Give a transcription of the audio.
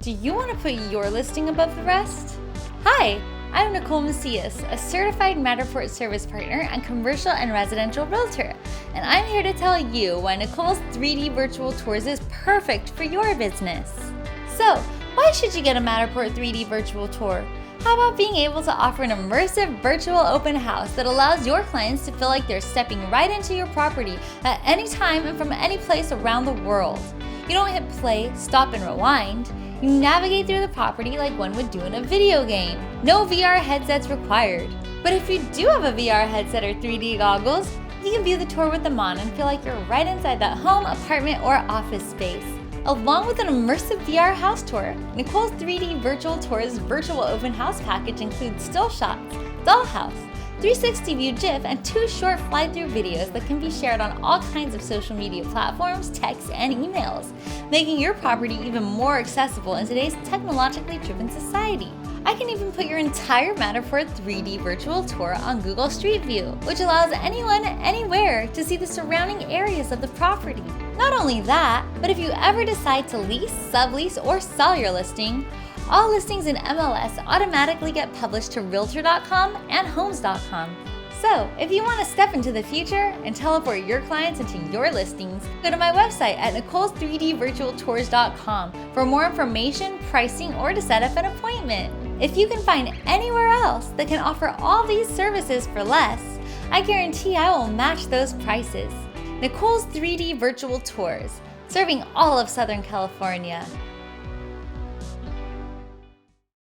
Do you want to put your listing above the rest? Hi, I'm Nicole Macias, a certified Matterport service partner and commercial and residential realtor, and I'm here to tell you why Nicole's 3D virtual tours is perfect for your business. So, why should you get a Matterport 3D virtual tour? How about being able to offer an immersive virtual open house that allows your clients to feel like they're stepping right into your property at any time and from any place around the world? You don't hit play, stop, and rewind. You navigate through the property like one would do in a video game. No VR headsets required. But if you do have a VR headset or 3D goggles, you can view the tour with them on and feel like you're right inside that home, apartment, or office space. Along with an immersive VR house tour, Nicole's 3D Virtual Tours virtual open house package includes still shots, dollhouse, 360 view GIF, and 2 short fly-through videos that can be shared on all kinds of social media platforms, texts, and emails, making your property even more accessible in today's technologically driven society. I can even put your entire Matterport 3D virtual tour on Google Street View, which allows anyone, anywhere, to see the surrounding areas of the property. Not only that, but if you ever decide to lease, sublease, or sell your listing, all listings in MLS automatically get published to Realtor.com and Homes.com. So, if you want to step into the future and teleport your clients into your listings, go to my website at nicoles3dvirtualtours.com for more information, pricing, or to set up an appointment. If you can find anywhere else that can offer all these services for less, I guarantee I will match those prices. Nicole's 3D Virtual Tours, serving all of Southern California.